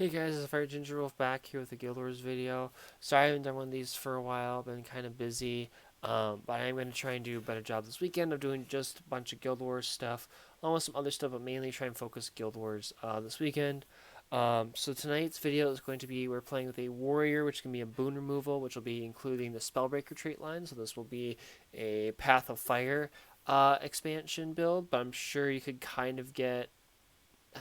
Hey guys, it's Fire Ginger Wolf back here with a Guild Wars video. Sorry I haven't done one of these for a while, been kind of busy, but I am going to try and do a better job this weekend of doing just a bunch of Guild Wars stuff, along with some other stuff, but mainly try and focus Guild Wars this weekend. So tonight's video is going to be, we're playing with a Warrior, which can be a boon removal, which will be including the spellbreaker trait line, so this will be a Path of Fire expansion build, but I'm sure you could kind of get.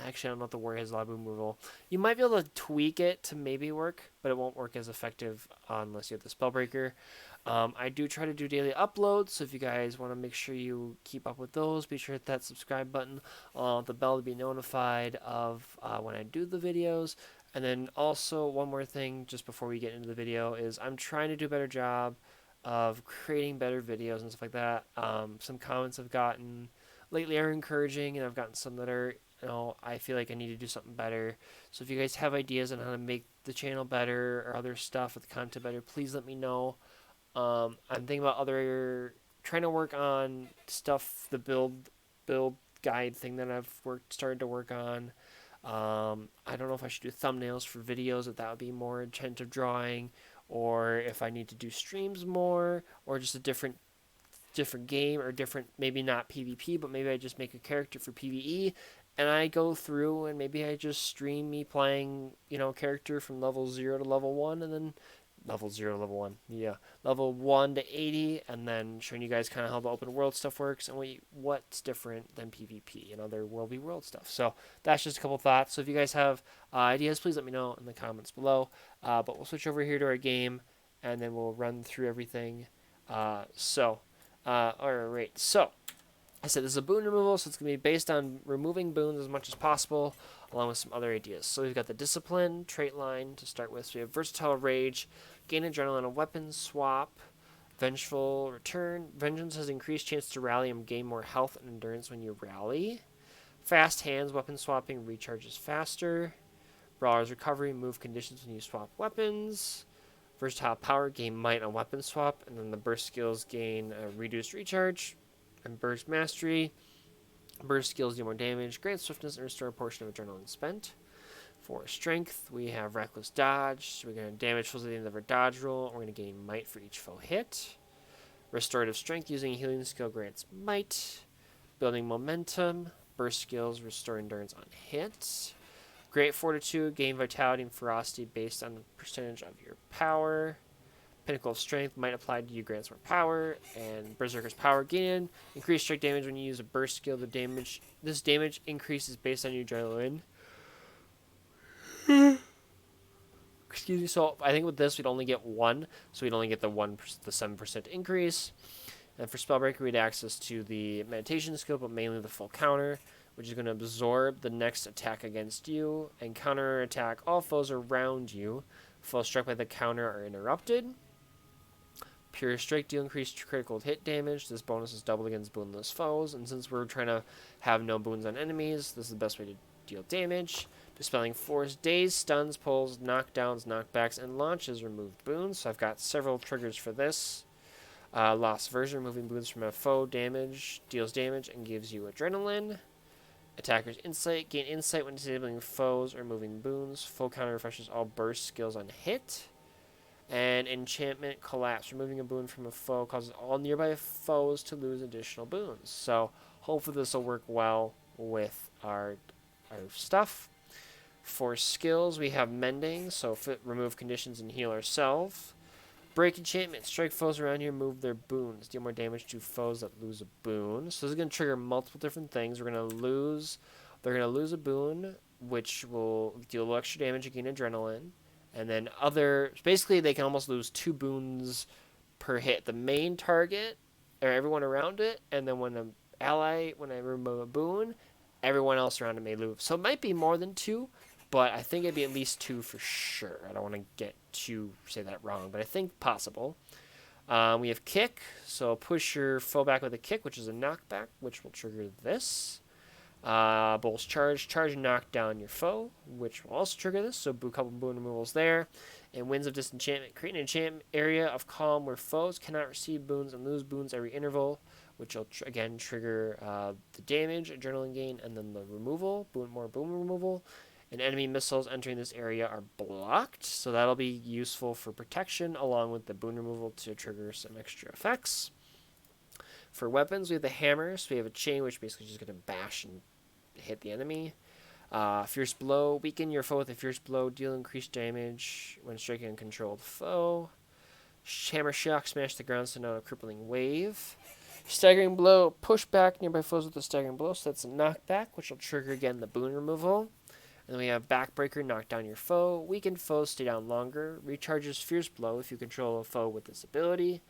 Actually, I don't know if the warrior has a lot of boom removal. You might be able to tweak it to maybe work, but it won't work as effective unless you have the spellbreaker. I do try to do daily uploads, so if you guys want to make sure you keep up with those, be sure to hit that subscribe button, the bell to be notified of when I do the videos. And then also one more thing, just before we get into the video, is I'm trying to do a better job of creating better videos and stuff like that. Some comments I've gotten lately are encouraging, and I've gotten some that are I feel like I need to do something better. So if you guys have ideas on how to make the channel better or other stuff with the content better, please let me know. I'm thinking about trying to work on stuff, the build guide thing that I've started to work on. I don't know if I should do thumbnails for videos, if that would be more attentive drawing, or if I need to do streams more, or just a different game, or different, maybe not PvP, but maybe I just make a character for PvE and I go through and maybe I just stream me playing, character from level 0 to level 1, and then level 0 to level 1. Yeah. Level 1 to 80, and then showing you guys kind of how the open world stuff works and what's different than PvP and other world v world stuff. So that's just a couple thoughts. So if you guys have ideas, please let me know in the comments below. But we'll switch over here to our game and then we'll run through everything. Alright, so I said this is a boon removal, so it's going to be based on removing boons as much as possible, along with some other ideas. So we've got the discipline trait line to start with. So we have versatile rage, gain adrenaline, a weapon swap, vengeful return. Vengeance has increased chance to rally and gain more health and endurance when you rally. Fast hands, weapon swapping recharges faster. Brawler's recovery, move conditions when you swap weapons. Versatile power, gain might on weapon swap, and then the burst skills gain a reduced recharge. And burst mastery. Burst skills do more damage, grant swiftness, and restore a portion of adrenaline spent. For strength, we have reckless dodge. So we're going to damage foes at the end of our dodge roll. We're going to gain might for each foe hit. Restorative strength using a healing skill grants might. Building momentum. Burst skills restore endurance on hit. Great fortitude, gain vitality and ferocity based on the percentage of your power. Pinnacle of Strength might apply to you, grants more power, and Berserker's Power gain. Increased strike damage when you use a burst skill. This damage increases based on your adrenaline. Excuse me. So I think with this we'd only get one, so we'd only get the 7% increase. And for Spellbreaker, we'd access to the meditation skill, but mainly the full counter, which is going to absorb the next attack against you and counter attack all foes around you. Foes struck by the counter are interrupted. Pure Strike deal increased critical hit damage. This bonus is doubled against boonless foes, and since we're trying to have no boons on enemies, this is the best way to deal damage. Dispelling Force, Daze, Stuns, Pulls, Knockdowns, Knockbacks, and Launches remove boons, so I've got several triggers for this. Lost Version, removing boons from a foe deals damage, and gives you adrenaline. Attacker's Insight, gain insight when disabling foes or removing boons. Full counter refreshes all burst skills on hit. And Enchantment Collapse, removing a boon from a foe causes all nearby foes to lose additional boons. So hopefully this will work well with our stuff. For skills, we have Mending, so remove conditions and heal ourselves. Break Enchantment, strike foes around you, remove their boons. Deal more damage to foes that lose a boon. So this is going to trigger multiple different things. They're going to lose a boon, which will deal a little extra damage and gain adrenaline. And then basically they can almost lose 2 boons per hit. The main target, or everyone around it, and then when I remove a boon, everyone else around it may lose. So it might be more than 2, but I think it'd be at least 2 for sure. I don't want to say that wrong, but I think possible. We have Kick, so push your foe back with a kick, which is a knockback, which will trigger this. Bull's Charge and knock down your foe, which will also trigger this, so a couple boon removals there. And Winds of Disenchantment, create an enchantment area of calm where foes cannot receive boons and lose boons every interval, which will again trigger the damage, adrenaline gain, and then the removal, more boon removal. and enemy missiles entering this area are blocked. So that'll be useful for protection, along with the boon removal to trigger some extra effects. For weapons, we have the hammer. So we have a chain, which basically is just going to bash and hit the enemy. Fierce blow. Weaken your foe with a fierce blow. Deal increased damage when striking a controlled foe. Hammer shock. Smash the ground, send out a crippling wave. Staggering blow. Push back nearby foes with a staggering blow. So that's a knockback, which will trigger again the boon removal. And then we have backbreaker. Knock down your foe. Weakened foes stay down longer. Recharges fierce blow if you control a foe with this ability.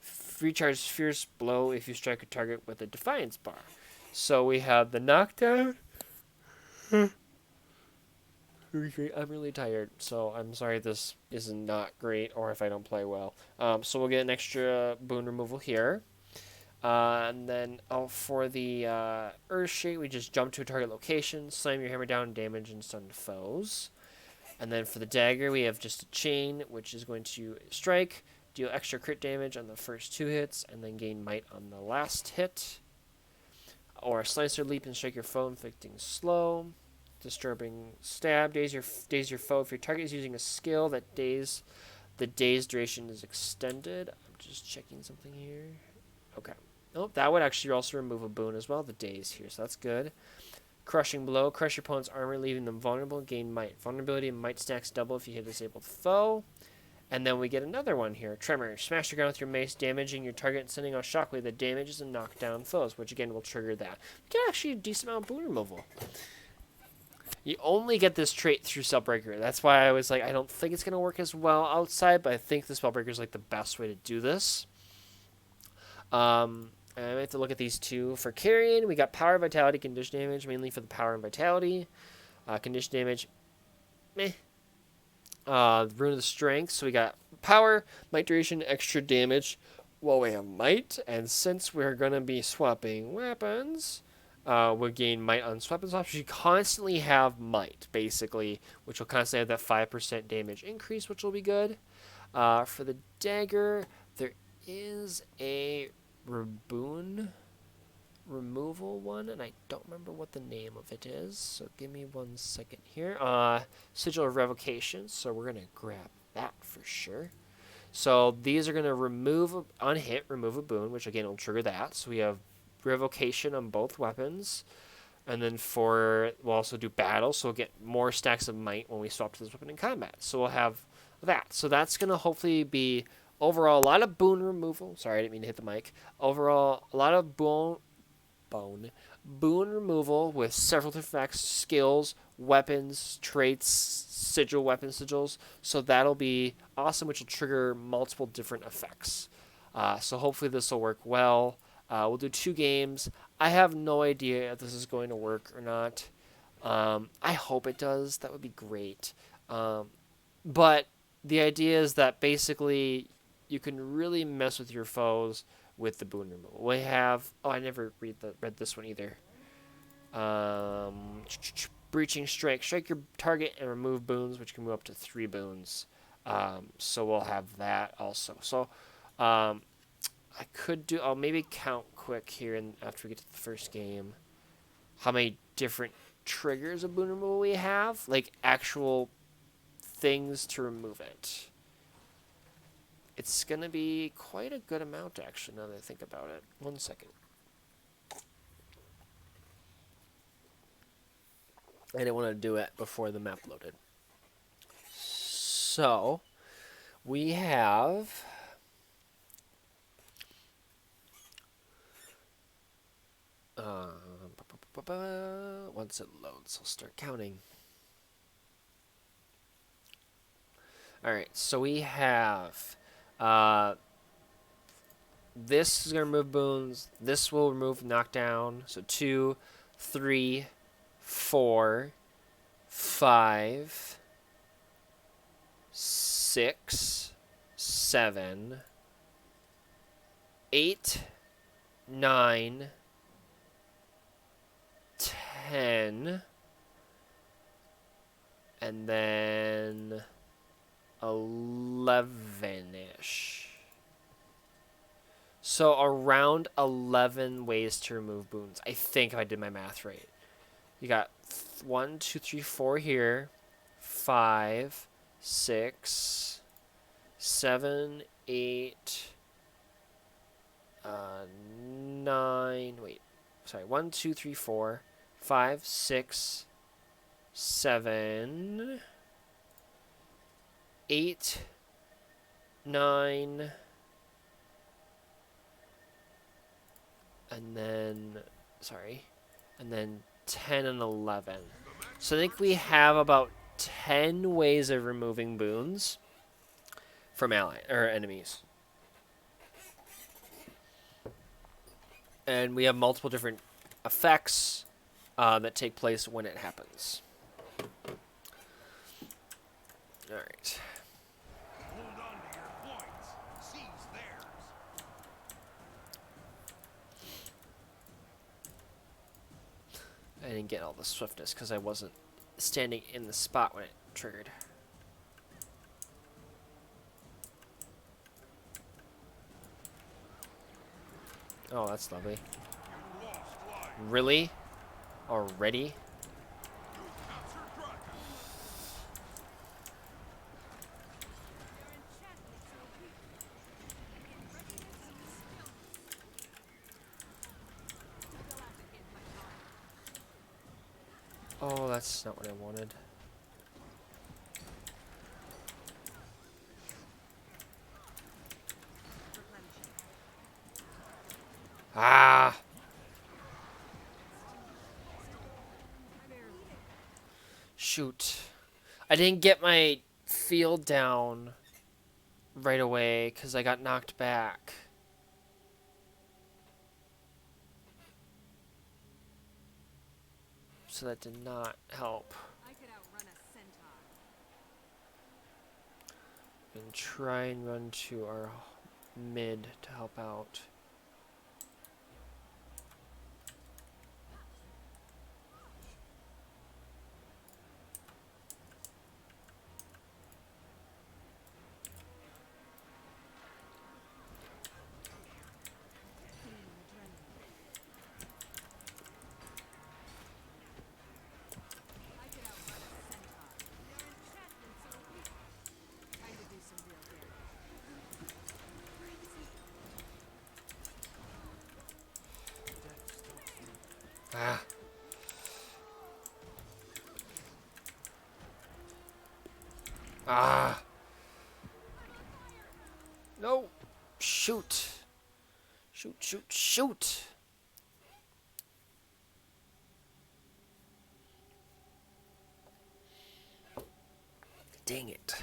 Recharges fierce blow if you strike a target with a defiance bar. So we have the knockdown. I'm really tired, so I'm sorry if this is not great or if I don't play well. So we'll get an extra boon removal here. And then for the Earth Shake, we just jump to a target location, slam your hammer down, damage, and stun foes. And then for the dagger, we have just a chain, which is going to strike, deal extra crit damage on the first 2 hits, and then gain might on the last hit. Or a slicer leap and strike your foe, inflicting slow. Disturbing stab, daze your foe. If your target is using a skill that the daze duration is extended. I'm just checking something here. Okay. Oh, that would actually also remove a boon as well, the daze here, so that's good. Crushing blow, crush your opponent's armor, leaving them vulnerable, gain might. Vulnerability and might stacks double if you hit a disabled foe. And then we get another one here. Tremor. Smash the ground with your mace, damaging your target and sending out shockwave that damages and knock down foes, which again will trigger that. We get actually a decent amount of boon removal. You only get this trait through Spellbreaker. That's why I was like, I don't think it's going to work as well outside, but I think the Spellbreaker is like the best way to do this. And I have to look at these two. For carrying, we got power, vitality, condition damage, mainly for the power and vitality. Condition damage, meh. Rune of the Strength, so we got power, might duration, extra damage while we have might. And since we're going to be swapping weapons, we'll gain might on weapon swaps. You constantly have might, basically, which will constantly have that 5% damage increase, which will be good. For the dagger, there is a boon removal one, and I don't remember what the name of it is, so give me 1 second here. Sigil of Revocation, so we're going to grab that for sure. So these are going to remove, on hit, remove a boon, which again will trigger that. So we have Revocation on both weapons, and then we'll also do battle, so we'll get more stacks of might when we swap to this weapon in combat. So we'll have that. So that's going to hopefully be overall a lot of boon removal. Sorry, I didn't mean to hit the mic. Overall, a lot of boon removal with several different effects, skills, weapons, traits, sigil, weapon sigils. So that'll be awesome, which will trigger multiple different effects. So hopefully this will work well. We'll do 2 games. I have no idea if this is going to work or not. I hope it does. That would be great. But the idea is that basically you can really mess with your foes with the boon removal. We have... Oh, I never read this one either. Breaching Strike. Strike your target and remove boons, which can move up to 3 boons. So we'll have that also. So I could do... I'll maybe count quick here and after we get to the first game how many different triggers of boon removal we have. Like actual things to remove it. It's going to be quite a good amount, actually, now that I think about it. 1 second. I didn't want to do it before the map loaded. So, we have... once it loads, I'll start counting. Alright, so we have... this is going to remove boons. This will remove knockdown. So 2, 3, 4, 5, 6, 7, 8, 9, 10, and then 11-ish. So around 11 ways to remove boons. I think if I did my math right. You got 1, 2, 3, 4 here. 5, 6, 7, 8, 9. Wait, sorry. 1, 2, 3, 4, 5, 6, 7, 8, 9, and then, sorry, and then 10 and 11. So I think we have about 10 ways of removing boons from enemies. And we have multiple different effects that take place when it happens. All right. Hold on to your points. Seize theirs. I didn't get all the swiftness because I wasn't standing in the spot when it triggered. Oh, that's lovely. You've lost life. Really? Already? You captured Dragon. Oh, that's not what I wanted. Ah! Shoot. I didn't get my field down right away because I got knocked back. So that did not help. I could outrun a centaur. And try and run to our mid to help out. I could outrun a centaur. Their enchantments are weak. Time to do some real damage. Ah. Ah. No. Shoot. Shoot, shoot, shoot. Dang it.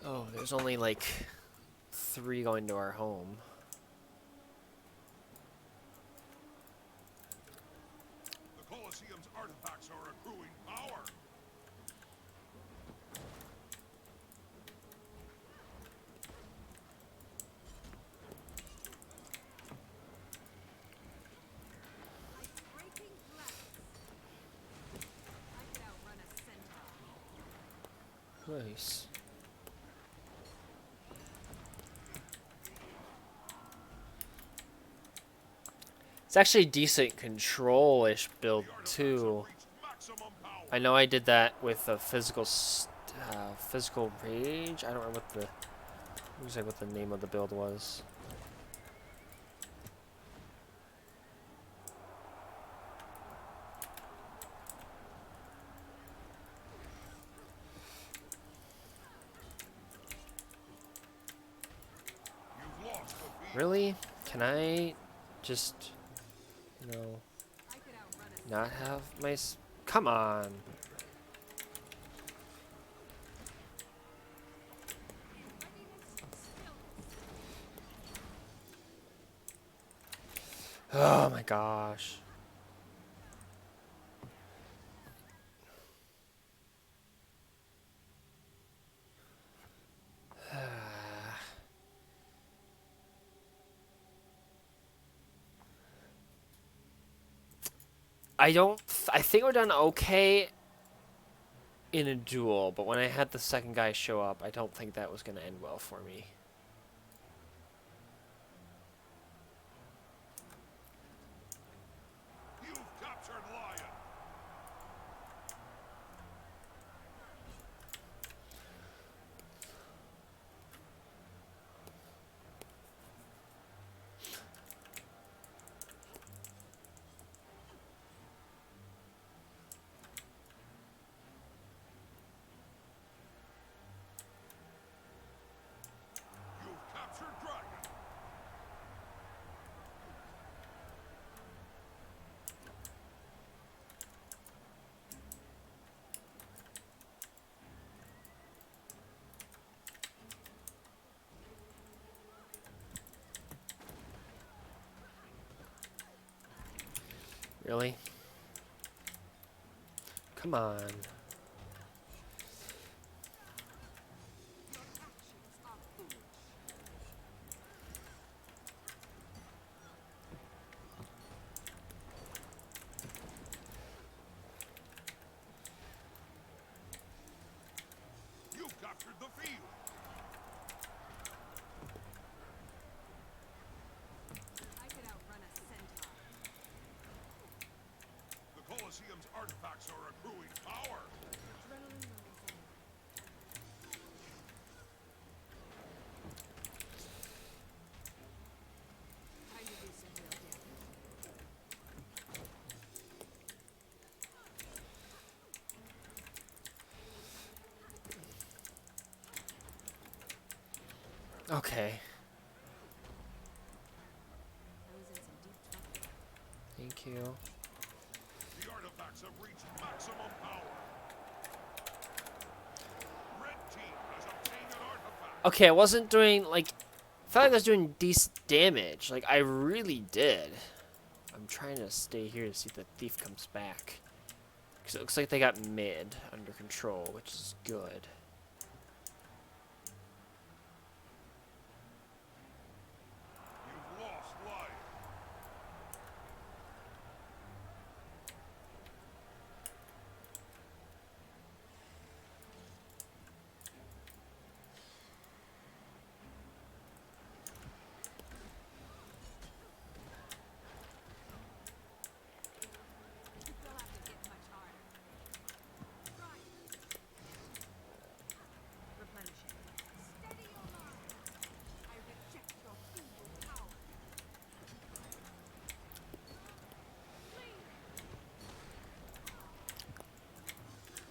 Oh, there's only like 3 going to our home. The Colosseum's artifacts are accruing power. Like breaking glass. I could outrun a centaur. Nice. It's actually a decent control-ish build The artifacts too. have reached maximum power. I know I did that with a physical rage. I don't remember what the name of the build was. You've lost the field. Really? Can I just, you know, I could outrun a not have my... Come on. Oh my gosh. I think we're done okay in a duel, but when I had the second guy show up, I don't think that was going to end well for me. Really? Come on. Your actions are foolish. You've captured the field. I could outrun a centaur. The Colosseum's artifacts are accruing power. Adrenaline rising. Time to do some real damage. Okay. I was in some deep trouble. Thank you. The artifacts have reached maximum power. Red team has obtained an artifact. Okay, I wasn't doing, like... I felt like I was doing decent damage. Like, I really did. I'm trying to stay here to see if the thief comes back. Because it looks like they got mid under control, which is good. You've lost life. We'll have to get much harder. Right. Replenishing. Steady your mind. I reject your feeble power. Flee.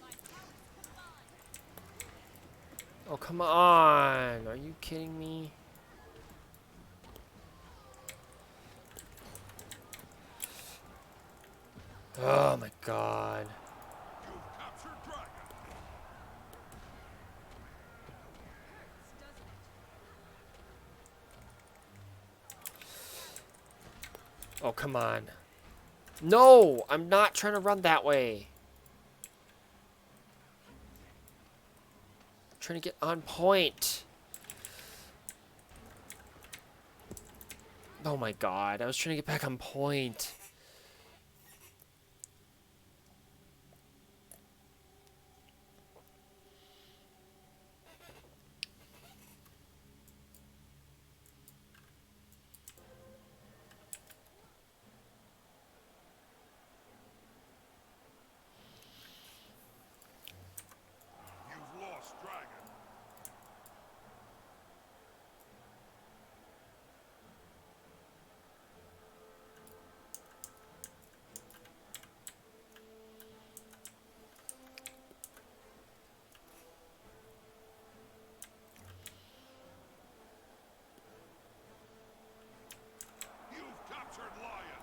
My powers combine. Oh, come on. Are you kidding me? Oh my god. You've captured dragon. Hurts, doesn't it? Oh, come on. No! I'm not trying to run that way. I'm trying to get on point. Oh my god. I was trying to get back on point. You've lost dragon. You've captured lion.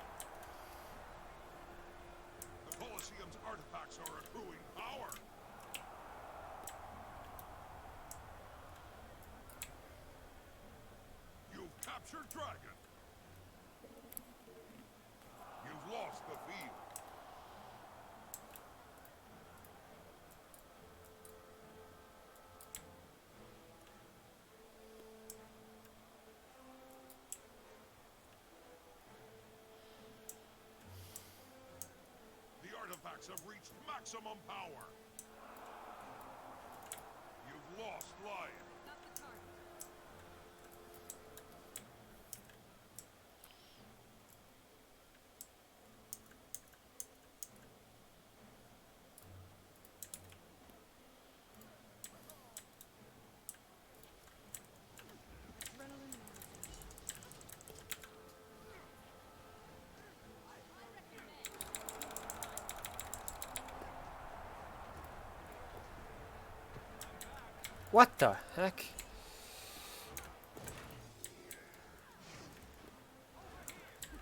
The Colosseum's artifacts are accruing power. You've captured dragon. You've lost the field. The artifacts have reached maximum power. You've lost lion. Not the target. Adrenaline rising. What the heck?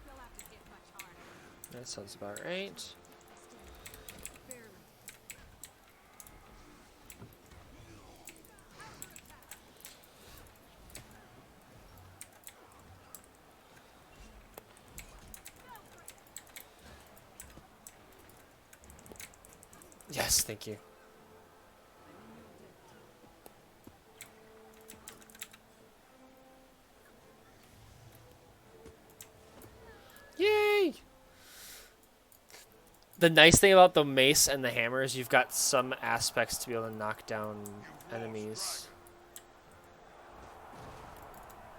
We'll have to get much harder. That sounds about right. Barely. Yes, thank you. Yay! The nice thing about the mace and the hammer is you've got some aspects to be able to knock down enemies.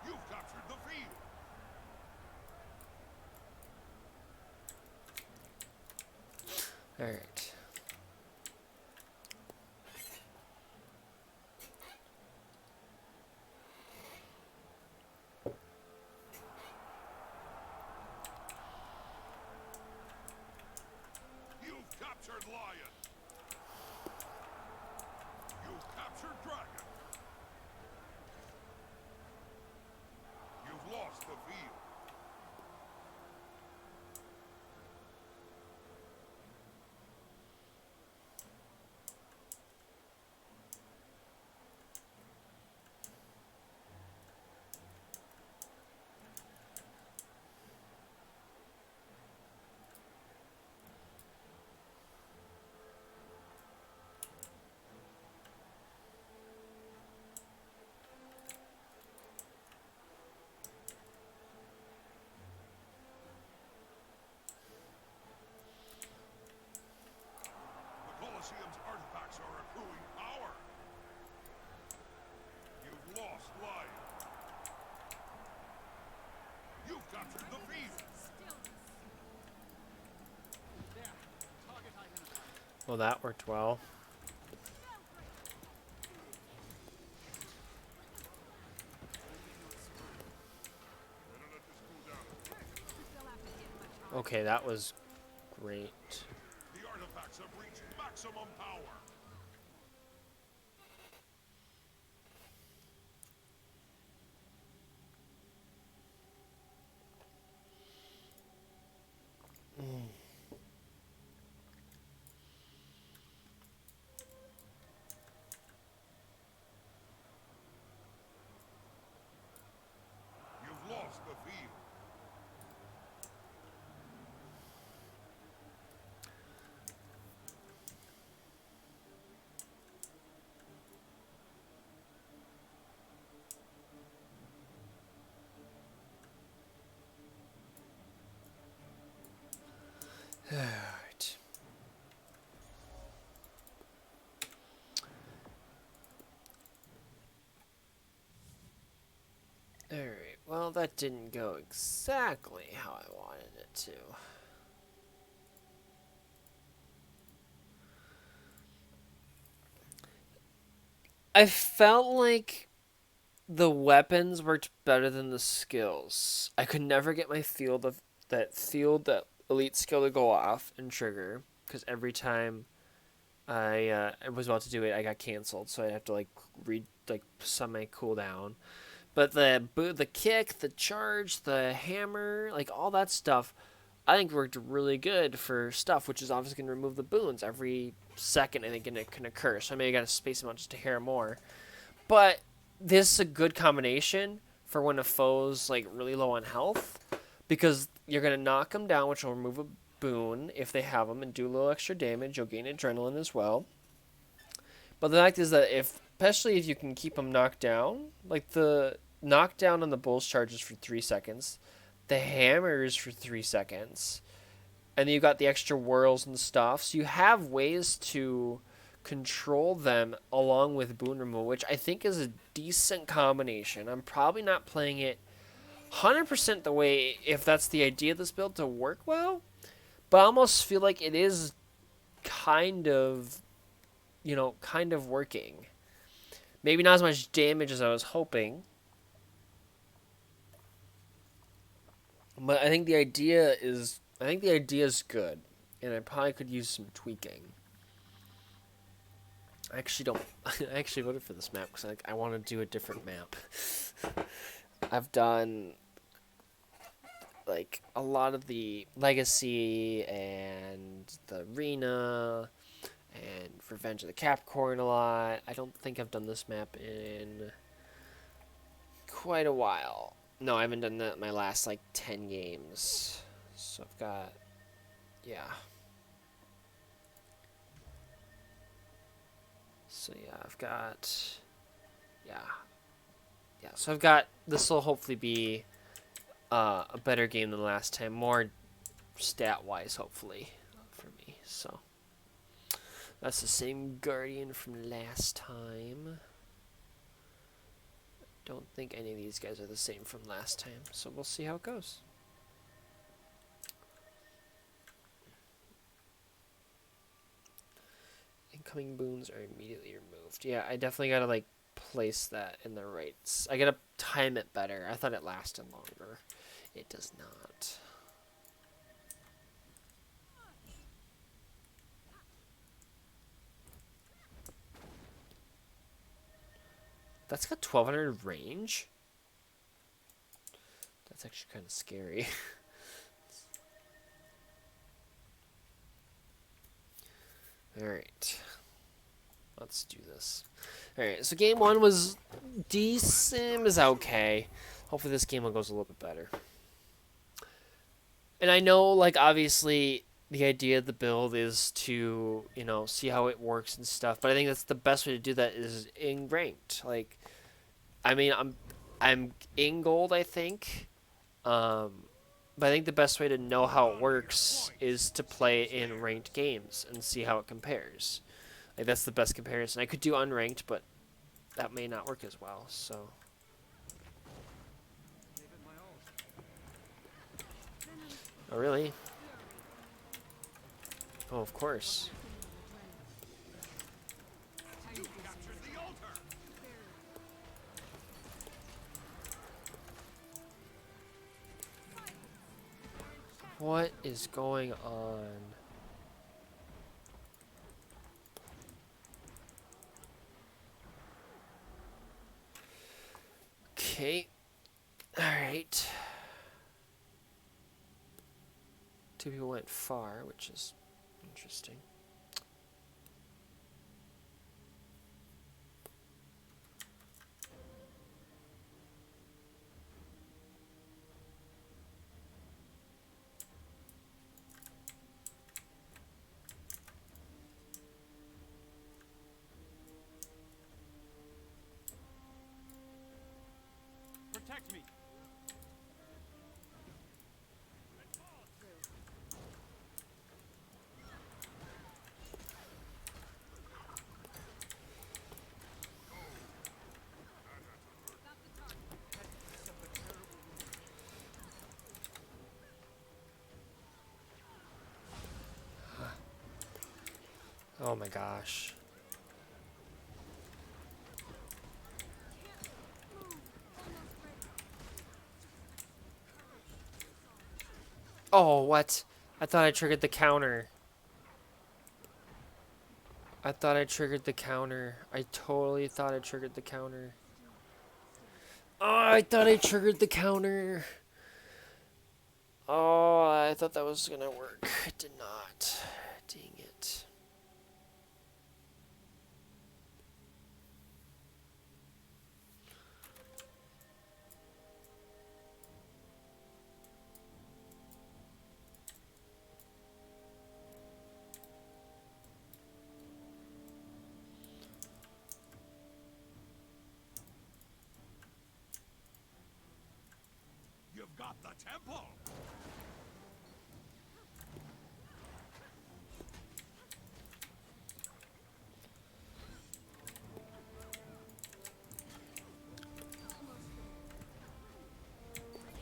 You've captured the field. Alright. You've captured lion. You've captured dragon. You've lost the field. The Colosseum's artifacts are accruing power. You've lost lion. You've captured the field. Well, that worked well. Better let this cool down. Okay, that was great. The artifacts have reached maximum power. You've lost the field. Alright. Alright, well, that didn't go exactly how I wanted it to. I felt like the weapons worked better than the skills. I could never get my that elite skill to go off and trigger because every time I was about to do it, I got canceled, so I have to like read like semi cooldown. But the kick, the charge, the hammer, like all that stuff, I think worked really good for stuff, which is obviously going to remove the boons every second. I think and it can occur. So I maybe got to space them out just a hair more. But this is a good combination for when a foe's like really low on health, because you're gonna knock them down, which will remove a boon if they have them and do a little extra damage. You'll gain adrenaline as well. But the fact is that especially if you can keep them knocked down, like the knockdown on the bull's charge is for 3 seconds, the hammer is for 3 seconds, and then you got the extra whirls and stuff. So you have ways to control them along with boon removal, which I think is a decent combination. I'm probably not playing it 100% the way if that's the idea of this build to work well, but I almost feel like it is kind of, kind of working. Maybe not as much damage as I was hoping, but I think the idea is good, and I probably could use some tweaking. I actually don't. I actually voted for this map because I want to do a different map. I've done like a lot of the Legacy and the Arena and Revenge of the Capricorn a lot. I don't think I've done this map in quite a while. No, I haven't done that in my last like 10 games. So I've got, yeah. So yeah, I've got, yeah. So I've got, this will hopefully be a better game than last time, more stat-wise, hopefully, for me. So that's the same Guardian from last time. Don't think any of these guys are the same from last time, so we'll see how it goes. Incoming boons are immediately removed. Yeah, I definitely gotta like place that in the right. I gotta time it better. I thought it lasted longer. It does not. That's got 1200 range. That's actually kind of scary. Alright. Let's do this. Alright, so game one was decent. It was okay. Hopefully this game one goes a little bit better. And I know, like, obviously, the idea of the build is to, you know, see how it works and stuff. But I think that's the best way to do that is in ranked. Like, I mean, I'm in gold, I think. But I think the best way to know how it works is to play in ranked games and see how it compares. Like, that's the best comparison. I could do unranked, but that may not work as well, so. Oh, really? Oh, of course. You captured the altar. What is going on? Okay. Alright. Two people went far, which is interesting. Protect me. Oh my gosh. Oh, what? I thought I triggered the counter. I thought I triggered the counter. I totally thought I triggered the counter. Oh, I thought I triggered the counter. Oh, I thought that was gonna work. It did not. Dang it. You've got the temple.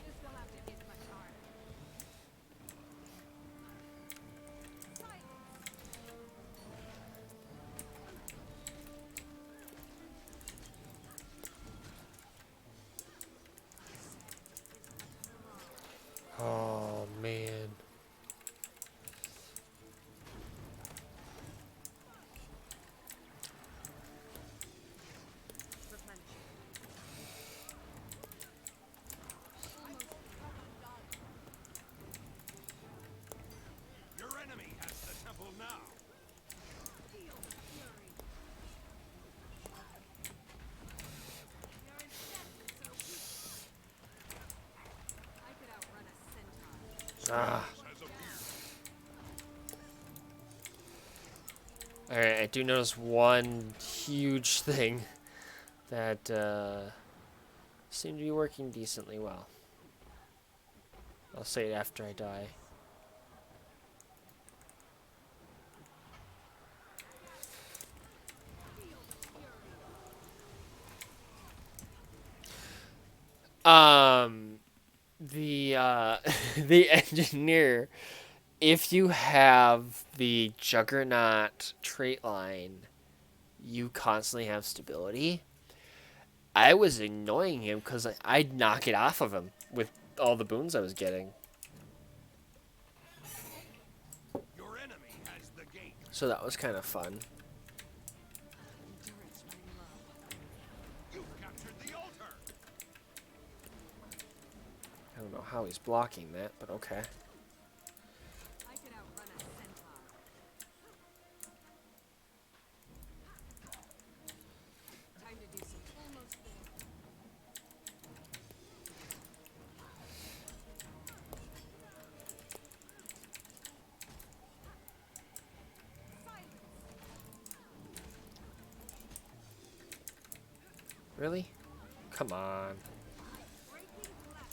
This will have to hit much harder. Oh, man. Your enemy has the temple now. I could outrun a centaur. Ah. Has appeared. Alright, I do notice one huge thing that seemed to be working decently well. I'll say it after I die. The the engineer, if you have the Juggernaut trait line, you constantly have stability. I was annoying him because I'd knock it off of him with all the boons I was getting. Your enemy has the gate. So that was kind of fun. Endurance running low. You've captured the altar. I don't know how he's blocking that, but okay. I could outrun a centaur. Time to do some almost there. Really? Come on. Breaking glass.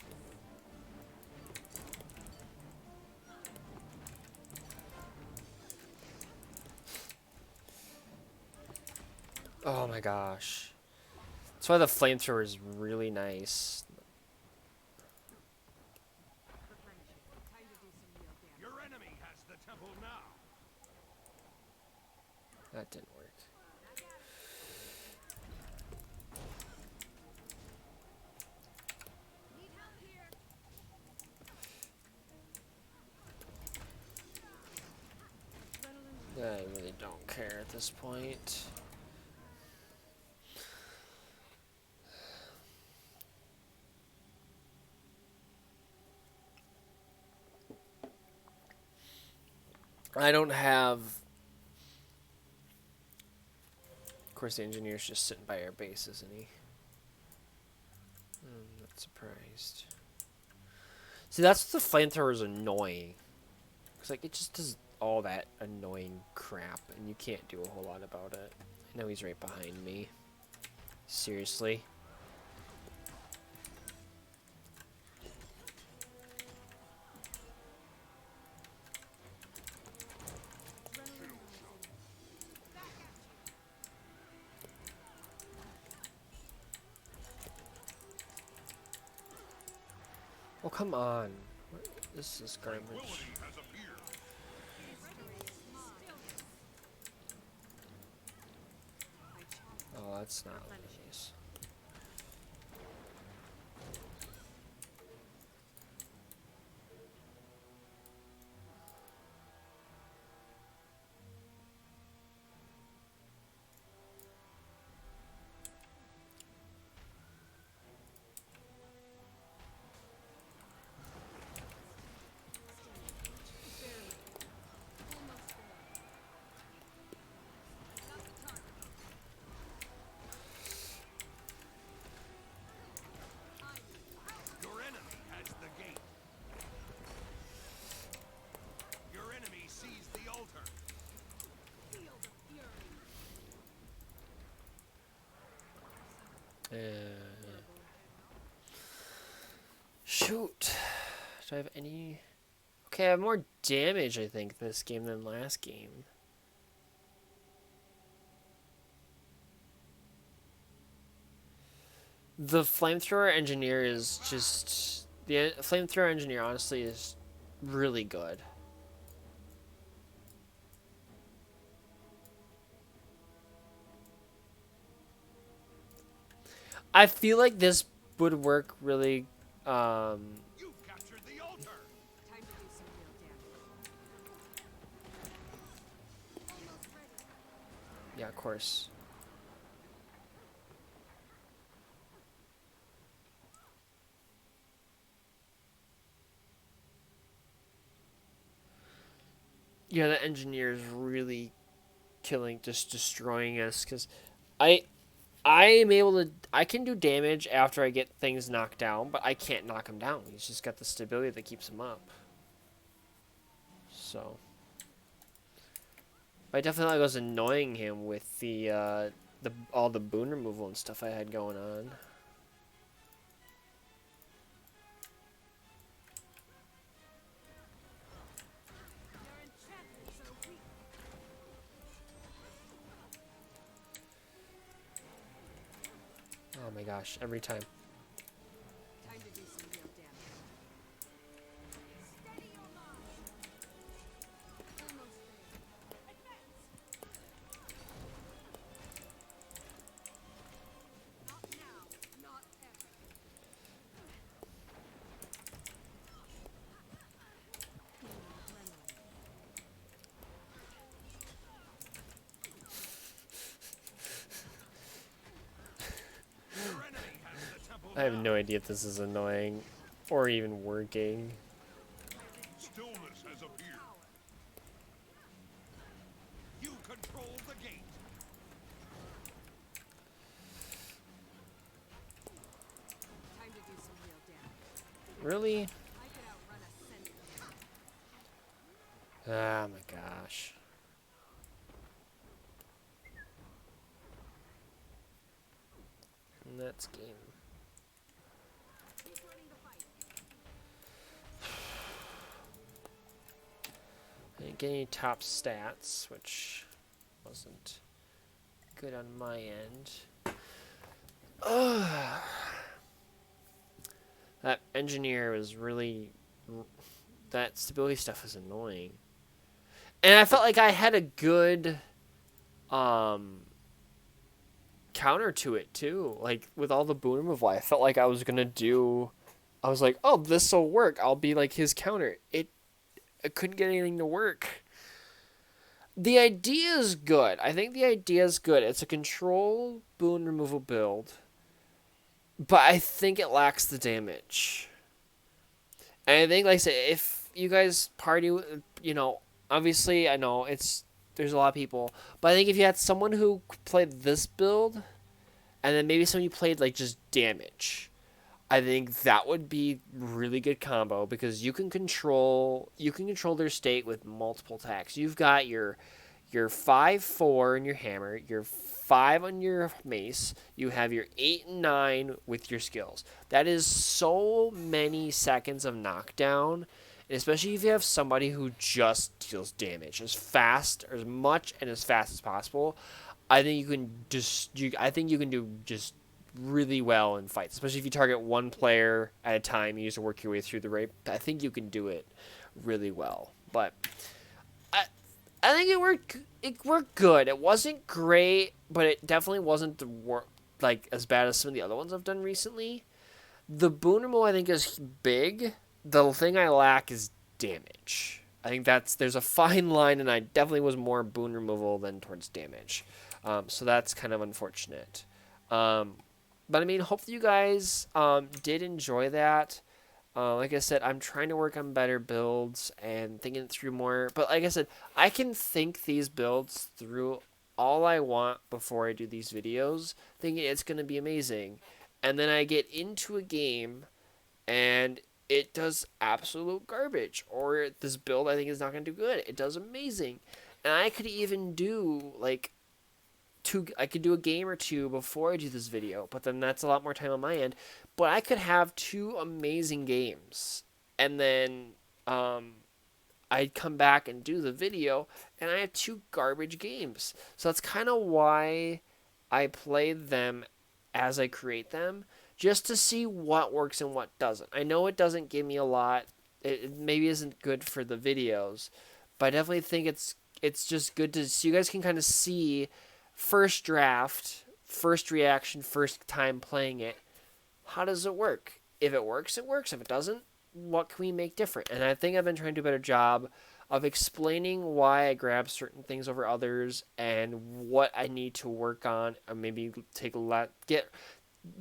Oh my gosh. That's why the flamethrower is really nice. Replenishing. Time to do some real damage. Your enemy has the temple now. That didn't work. Need help here. Adrenaline. I really don't care at this point. I don't have... Of course, the engineer's just sitting by our base, isn't he? I'm not surprised. See, that's what the flamethrower is annoying. It's like, it just does all that annoying crap, and you can't do a whole lot about it. I know he's right behind me. Seriously? Oh, come on. This is garbage. Tranquility has appeared. Oh, that's not what it is. Your enemy has the gate. Your enemy sees the altar. Feel the fury. Shoot. Do I have any... Okay, I have more damage, I think, this game than last game. The flamethrower engineer is just... The flamethrower engineer, honestly, is really good. I feel like this would work really... You've captured the altar. Time to do some real damage. Almost ready. Yeah, of course. Yeah, the engineer is really killing, just destroying us. Because I am able to, I can do damage after I get things knocked down, but I can't knock him down. He's just got the stability that keeps him up. So, I definitely was annoying him with the all the boon removal and stuff I had going on. Their enchantments are weak. Oh my gosh, every time. Time to do some real damage. Steady your march. Almost there. Advance. Not now. Not ever. Your enemy has the temple I have now. no idea if this is annoying or even working. Stillness has appeared. You control the gate. Time to do some real damage. Really? I could outrun a centaur. Oh my gosh. Next game. He's running the fight. I didn't get any top stats, which wasn't good on my end. Ugh. That engineer was really... That stability stuff is annoying. And I felt like I had a good counter to it too. Like with all the boon removal, I felt like I was gonna do. I was like, oh, this will work. I'll be like his counter. I couldn't get anything to work. The idea is good. I think the idea is good. It's a control boon removal build, but I think it lacks the damage. And I think, like I said, if you guys party, obviously I know there's a lot of people, but I think if you had someone who played this build, and then maybe someone who played like just damage, I think that would be really good combo because you can control their state with multiple attacks. You've got your 5/4 in your hammer, your 5 on your mace, you have your 8 and 9 with your skills. That is so many seconds of knockdown, and especially if you have somebody who just deals damage as fast or as much and as fast as possible. I think you can do just really well in fights, especially if you target one player at a time. You just work your way through the raid. I think you can do it really well, but I think it worked. It worked good. It wasn't great, but it definitely wasn't like as bad as some of the other ones I've done recently. The boon removal I think is big. The thing I lack is damage. I think there's a fine line, and I definitely was more boon removal than towards damage. So that's kind of unfortunate. But I mean, hopefully you guys did enjoy that. Like I said, I'm trying to work on better builds and thinking it through more. But like I said, I can think these builds through all I want before I do these videos, thinking it's going to be amazing. And then I get into a game and it does absolute garbage. Or this build I think is not going to do good. It does amazing. And I could even do like I could do a game or two before I do this video, but then that's a lot more time on my end. But I could have 2 amazing games, and then I'd come back and do the video, and I have 2 garbage games. So that's kind of why I play them as I create them, just to see what works and what doesn't. I know it doesn't give me a lot. It maybe isn't good for the videos, but I definitely think it's just good to so you guys can kind of see first draft, first reaction, first time playing it. How does it work? If it works, it works. If it doesn't, what can we make different? And I think I've been trying to do a better job of explaining why I grab certain things over others and what I need to work on, or maybe get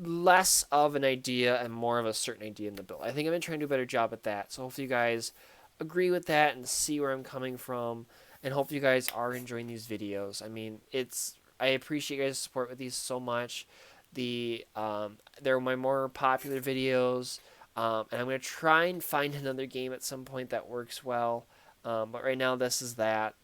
less of an idea and more of a certain idea in the build. I think I've been trying to do a better job at that. So hopefully you guys agree with that and see where I'm coming from. And hopefully you guys are enjoying these videos. I mean, I appreciate you guys' support with these so much. They're my more popular videos, and I'm gonna try and find another game at some point that works well. But right now, this is that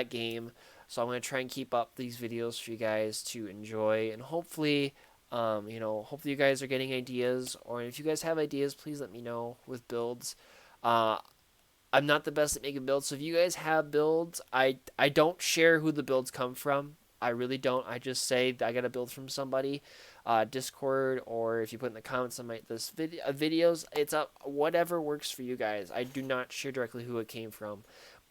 game. So I'm going to try and keep up these videos for you guys to enjoy, and hopefully, hopefully you guys are getting ideas, or if you guys have ideas, please let me know with builds. I'm not the best at making builds, so if you guys have builds, I don't share who the builds come from. I really don't. I just say I got a build from somebody, Discord, or if you put in the comments on this videos, it's up. Whatever works for you guys. I do not share directly who it came from,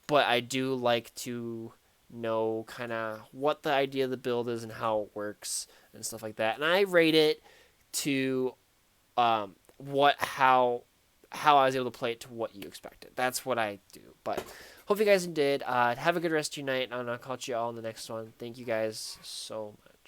but I do like to know kind of what the idea of the build is and how it works and stuff like that. And I rate it to how I was able to play it to what you expected. That's what I do. But hope you guys did. Have a good rest of your night, and I'll catch you all in the next one. Thank you guys so much.